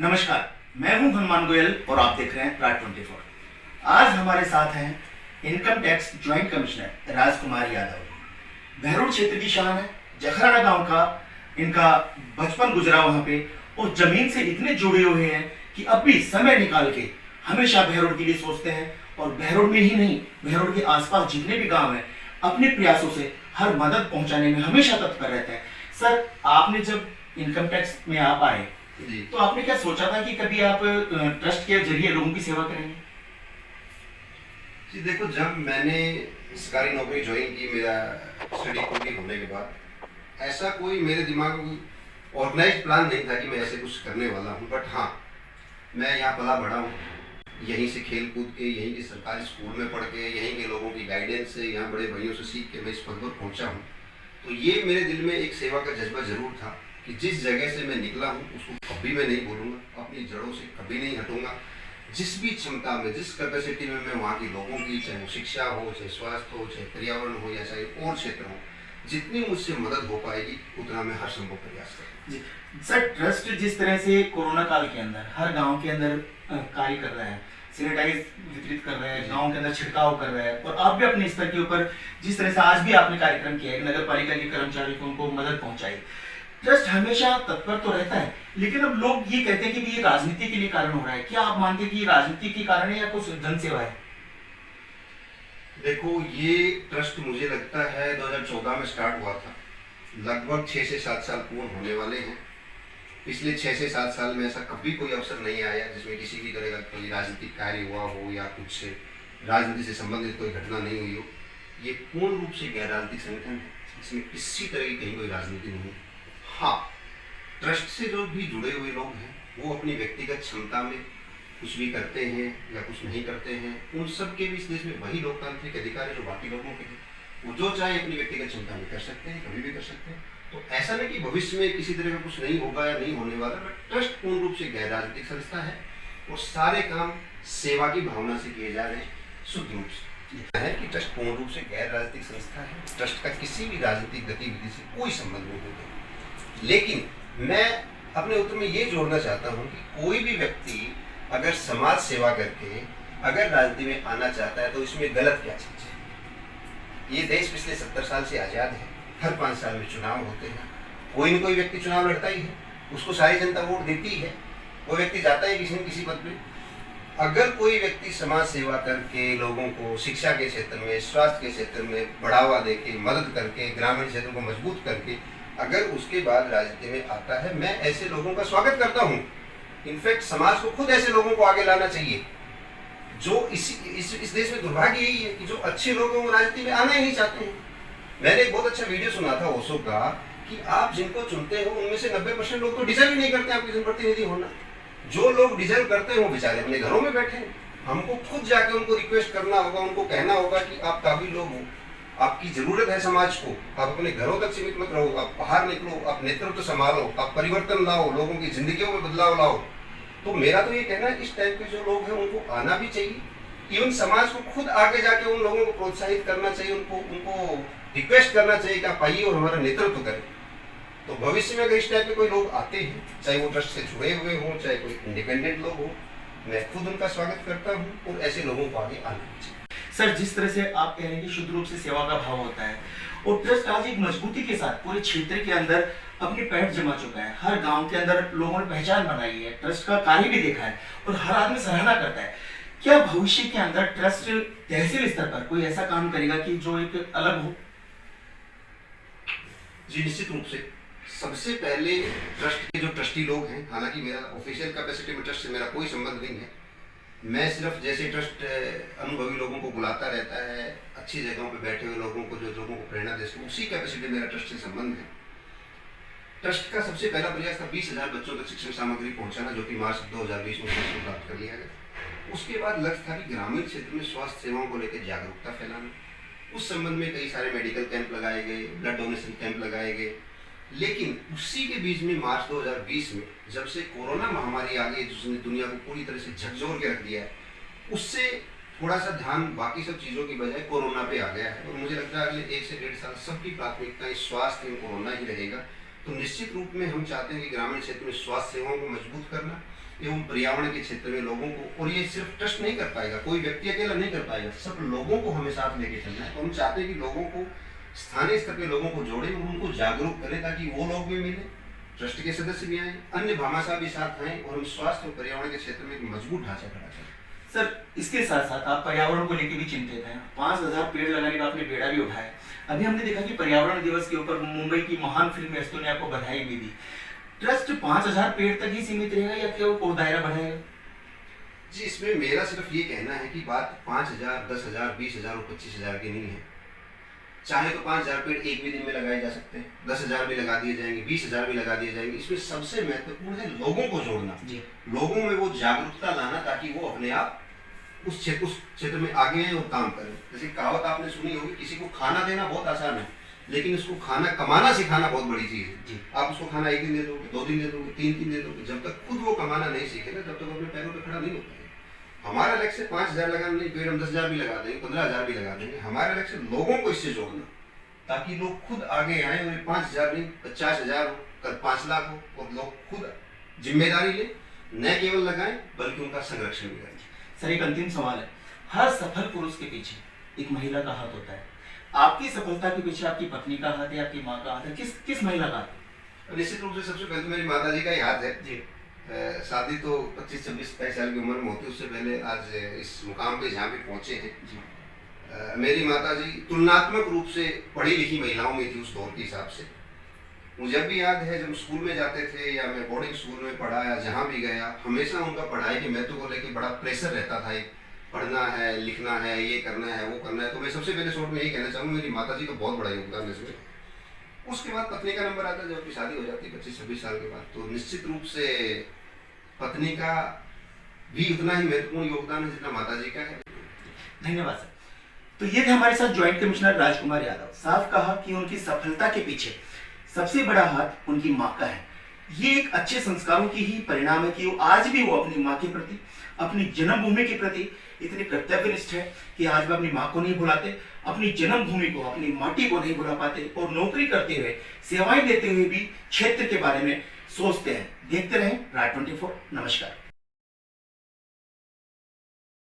नमस्कार, मैं हूं हनुमान गोयल और आप देख रहे हैं प्राट 24। आज हमारे साथ हैं income tax joint commissioner Rajkumar Yadav. Behror क्षेत्र की शान है। जखराना गांव का इनका बचपन गुजरा वहां पे और जमीन से इतने जुड़े हुए हैं कि अब भी समय निकाल के हमेशा बहरोड के लिए सोचते हैं और बहरोड में ही नहीं, बहरोड के आसपास जितने भी गांव हैं अपने प्रयासों से हर मदद पहुंचाने में हमेशा तत्पर रहते हैं। सर, आपने जब इनकम टैक्स में आप आए जी, तो आपने क्या सोचा था कि कभी आप ट्रस्ट के जरिए लोगों की सेवा करेंगे? जी देखो, जब मैंने सरकारी नौकरी ज्वाइन की, मेरा स्टडी पूरी होने के बाद, ऐसा कोई मेरे दिमाग में ऑर्गेनाइज प्लान नहीं था कि मैं ऐसे कुछ करने वाला हूँ। बट हाँ, मैं यहाँ पला बड़ा हूँ, यहीं से खेल कूद के, यहीं के सरकारी स्कूल में पढ़ के, यहीं के लोगों की गाइडेंस से, यहाँ बड़े भाइयों से सीख के मैं इस पद पर पहुँचा हूँ। तो ये मेरे दिल में एक सेवा का जज्बा जरूर था कि जिस जगह से मैं निकला हूँ उसको कभी मैं नहीं भूलूंगा, अपनी जड़ों से कभी नहीं हटूंगा। जिस भी क्षमता में, जिस कैपेसिटी में मैं वहाँ के लोगों की, चाहे वो शिक्षा हो, चाहे स्वास्थ्य हो, चाहे पर्यावरण हो, या चाहे और क्षेत्र हो, जितनी मुझसे मदद हो पाएगी उतना मैं हर संभव प्रयास करूँगा। जी सर, ट्रस्ट जिस तरह से कोरोना काल के अंदर हर गांव के अंदर कार्य कर रहा है, सैनिटाइज वितरित कर रहे हैं, गांव के अंदर छिड़काव कर रहे हैं, और आप भी अपने स्तर के ऊपर जिस तरह से आज भी आपने कार्यक्रम किया है, नगर पालिका के कर्मचारियों को उनको मदद पहुंचाई, ट्रस्ट हमेशा तत्पर तो रहता है। लेकिन अब लोग ये कहते हैं कि ये राजनीति के लिए कारण हो रहा है। क्या आप मानते हैं कि ये राजनीति के कारण है या कुछ जन सेवा है? देखो, ये ट्रस्ट मुझे लगता है 2014 में स्टार्ट हुआ था। लगभग 6 से 7 साल पूर्ण होने वाले हैं। पिछले 6 से 7 साल में ऐसा कभी कोई अवसर नहीं आया जिसमें किसी भी तरह का कोई राजनीतिक कार्य हुआ हो या कुछ राजनीति से संबंधित कोई घटना नहीं हुई हो। ये पूर्ण रूप से गैर राजनीतिक संगठन है, इसमें किसी तरह की कहीं कोई राजनीति नहीं है। हाँ, ट्रस्ट से जो भी जुड़े हुए लोग हैं वो अपनी व्यक्तिगत क्षमता में कुछ भी करते हैं या कुछ नहीं करते हैं। उन सब के भी इस देश में वही लोकतांत्रिक अधिकार है जो बाकी लोगों के हैं। वो जो चाहे अपनी व्यक्तिगत क्षमता में कर सकते हैं, कभी भी कर सकते हैं। तो ऐसा नहीं कि भविष्य में किसी तरह का कुछ नहीं होगा या नहीं होने वाला। बट ट्रस्ट पूर्ण रूप से गैर राजनीतिक संस्था है और सारे काम सेवा की भावना से किए जा रहे हैं, शुद्ध रूप से। है कि ट्रस्ट पूर्ण रूप से गैर राजनीतिक संस्था है। ट्रस्ट का किसी भी राजनीतिक गतिविधि से कोई संबंध नहीं होता। लेकिन मैं अपने उत्तर में ये जोड़ना चाहता हूँ कि कोई भी व्यक्ति अगर समाज सेवा करके अगर राजनीति में आना चाहता है तो इसमें गलत क्या चीज है। ये देश पिछले 70 साल से आजाद है। हर 5 साल में चुनाव होते हैं, कोई न कोई व्यक्ति चुनाव लड़ता ही है, उसको सारी जनता वोट देती है, वो व्यक्ति जाता है किसी न किसी पद पे। अगर कोई व्यक्ति समाज सेवा करके लोगों को शिक्षा के क्षेत्र में, स्वास्थ्य के क्षेत्र में बढ़ावा देके, मदद करके, ग्रामीण क्षेत्र को मजबूत करके अगर उसके बाद राजनीति में आता है, मैं ऐसे लोगों का स्वागत करता हूँ। इनफैक्ट समाज को खुद ऐसे लोगों को आगे लाना चाहिए। जो इस देश में दुर्भाग्य यही है कि जो अच्छे लोग हैं वो राजनीति में आना ही नहीं चाहते हैं। मैंने एक बहुत अच्छा वीडियो सुना था ओशो का कि आप जिनको चुनते हो उनमें से 90% लोग तो डिजर्व ही नहीं करते आपके जनप्रतिनिधि होना। जो लोग डिजर्व करते हैं वो बेचारे अपने घरों में बैठे हैं। हमको खुद जाके उनको रिक्वेस्ट करना होगा, उनको कहना होगा कि आप काबिल लोग हो, आपकी जरूरत है समाज को, आप अपने घरों तक सीमित मत रहो, आप बाहर निकलो, आप नेतृत्व संभालो, आप परिवर्तन लाओ, लोगों की जिंदगियों में बदलाव लाओ। तो मेरा तो ये कहना है इस टाइप के जो लोग हैं उनको आना भी चाहिए। इवन समाज को खुद आगे जाके उन लोगों को प्रोत्साहित करना चाहिए, उनको रिक्वेस्ट करना चाहिए कि आप आइए और हमारा नेतृत्व करें। तो भविष्य में अगर इस टाइप के कोई लोग आते हैं, चाहे वो ट्रस्ट से जुड़े हुए हों, चाहे कोई इंडिपेंडेंट लोग हो, मैं खुद उनका स्वागत करता हूँ और ऐसे लोगों को आगे आना चाहिए। सर, जिस तरह से आप कह रहे हैं कि शुद्ध रूप से सेवा का भाव होता है और ट्रस्ट आज एक मजबूती के साथ पूरे क्षेत्र के अंदर अपनी पैठ जमा चुका है। हर गांव के अंदर लोगों ने पहचान बनाई है, ट्रस्ट का कार्य भी देखा है और हर आदमी सराहना करता है। क्या भविष्य के अंदर ट्रस्ट तहसील स्तर पर कोई ऐसा काम करेगा कि जो एक अलग हो? जी निश्चित रूप से। सबसे पहले ट्रस्ट के जो ट्रस्टी लोग हैं, हालांकि मेरा ऑफिशियल कैपेसिटी में ट्रस्ट से मेरा कोई संबंध नहीं है, मैं सिर्फ जैसे ट्रस्ट अनुभवी लोगों को बुलाता रहता है, अच्छी जगहों पे बैठे हुए लोगों को, जो लोगों को प्रेरणा दे सके, उसी कैपेसिटी मेरा ट्रस्ट से संबंध है। ट्रस्ट का सबसे पहला प्रयास था 20,000 बच्चों तक शिक्षण सामग्री पहुंचाना, जो कि मार्च 2020 में लक्ष्य प्राप्त कर लिया गया। उसके बाद लक्ष्य था कि ग्रामीण क्षेत्र में स्वास्थ्य सेवाओं को लेकर जागरूकता फैलाना। उस संबंध में कई सारे मेडिकल कैंप लगाए गए, ब्लड डोनेशन कैंप लगाए गए। लेकिन उसी के बीच में मार्च 2020 में जब से कोरोना महामारी आ गई, जिसने दुनिया को पूरी तरह से झकझोर के रख दिया है, उससे थोड़ा सा ध्यान बाकी सब चीज़ों की बजाय कोरोना पे आ गया है। और मुझे लगता है अगले 1 से 1.5 साल सबकी प्राथमिकता इस स्वास्थ्य एवं कोरोना ही रहेगा। तो निश्चित रूप में हम चाहते हैं कि ग्रामीण क्षेत्र में स्वास्थ्य सेवाओं को मजबूत करना एवं पर्यावरण के क्षेत्र में लोगों को, और ये सिर्फ ट्रस्ट नहीं कर पाएगा, कोई व्यक्ति अकेला नहीं कर पाएगा, सब लोगों को हमें साथ लेके चलना है। तो हम चाहते हैं कि लोगों को, स्थानीय स्तर के लोगों को जोड़े और उनको जागरूक करें ताकि वो लोग भी मिले, ट्रस्ट के सदस्य भी आए, अन्य भामाशाह भी साथ आए और हम स्वास्थ्य और पर्यावरण के क्षेत्र में एक मजबूत ढांचा खड़ा करें। सर, इसके साथ साथ आप पर्यावरण को लेकर भी चिंतित हैं। 5000 पेड़ लगाने का आपने बेड़ा भी उठाया। अभी हमने देखा कि पर्यावरण दिवस के ऊपर मुंबई की महान फिल्म एस्टो ने आपको बधाई भी दी। ट्रस्ट 5000 पेड़ तक ही सीमित रहेगा या क्या वो दायरा बढ़ाएगा? जी, इसमें मेरा सिर्फ ये कहना है कि बात 5000, 10,000, 20,000 और 25,000 की नहीं है। चाहे तो 5000 पेड़ एक भी दिन में लगाए जा सकते हैं, 10,000 भी लगा दिए जाएंगे, 20,000 भी लगा दिए जाएंगे। इसमें सबसे महत्वपूर्ण है लोगों को जोड़ना, लोगों में वो जागरूकता लाना ताकि वो अपने आप उस क्षेत्र में आगे आए और काम करें। जैसे कहावत आपने सुनी होगी, किसी को खाना देना बहुत आसान है, लेकिन उसको खाना कमाना सिखाना बहुत बड़ी चीज है। आप उसको खाना एक दिन दे दोगे, 2 दिन दे दोगे, 3 दिन दे दोगे, जब तक खुद वो कमाना नहीं सीखेगा तब तक अपने पैरों पे खड़ा नहीं होता है। हमारा लक्ष्य 5000 लगाना नहीं, पेड़ हम 10,000 भी लगा देंगे, 15,000 भी लगा देंगे। हमारा लक्ष्य लोगों को इससे जोड़ना ताकि लोग खुद आगे आए और 5,000 नहीं 50,000 हो, कल 5 लाख हो और लोग खुद जिम्मेदारी ले, न केवल लगाएं बल्कि उनका संरक्षण भी करें। सर, एक अंतिम सवाल है। हर सफल पुरुष के पीछे एक महिला का हाथ होता है। आपकी सफलता के पीछे आपकी पत्नी का हाथ है, आपकी माँ का हाथ है, किस महिला का हाथ है? निश्चित रूप से सबसे पहले तो मेरी माता जी का ही हाथ है जी। शादी तो 25, 26, 27 साल की उम्र में होती है, उससे पहले आज इस मुकाम पे जहाँ पे पहुंचे हैं जी। मेरी माता जी तुलनात्मक रूप से पढ़ी लिखी महिलाओं में थी उस दौर के हिसाब से। मुझे जब भी याद है, जब स्कूल में जाते थे या मैं बोर्डिंग स्कूल में पढ़ा या जहाँ भी गया, हमेशा उनका पढ़ाई के महत्व को लेकर बड़ा प्रेशर रहता था। पढ़ना है, लिखना है, ये करना है, वो करना है। तो मैं सबसे पहले शॉर्ट में यही कहना चाहूँगा, मेरी माता जी का बहुत बड़ा योगदान है इसमें। उसके बाद पत्नी का नंबर आता है, जब अपनी शादी हो जाती है 25-26 साल के बाद, तो निश्चित रूप से पत्नी का भी उतना ही महत्वपूर्ण योगदान है जितना माता जी का है। धन्यवाद सर। तो ये थे हमारे साथ ज्वाइंट कमिश्नर राजकुमार यादव। साफ कहा कि उनकी सफलता के पीछे सबसे बड़ा हाथ उनकी माँ का है। ये एक अच्छे संस्कारों की ही परिणाम है कि वो आज भी वो अपनी माँ के प्रति, अपनी जन्मभूमि के प्रति इतने कर्तव्यनिष्ठ है कि आज भी अपनी माँ को नहीं भुलाते, अपनी जन्मभूमि को, अपनी माटी को नहीं भुला पाते और नौकरी करते हुए, सेवाएं देते हुए भी क्षेत्र के बारे में सोचते हैं। देखते रहें राज 24। नमस्कार।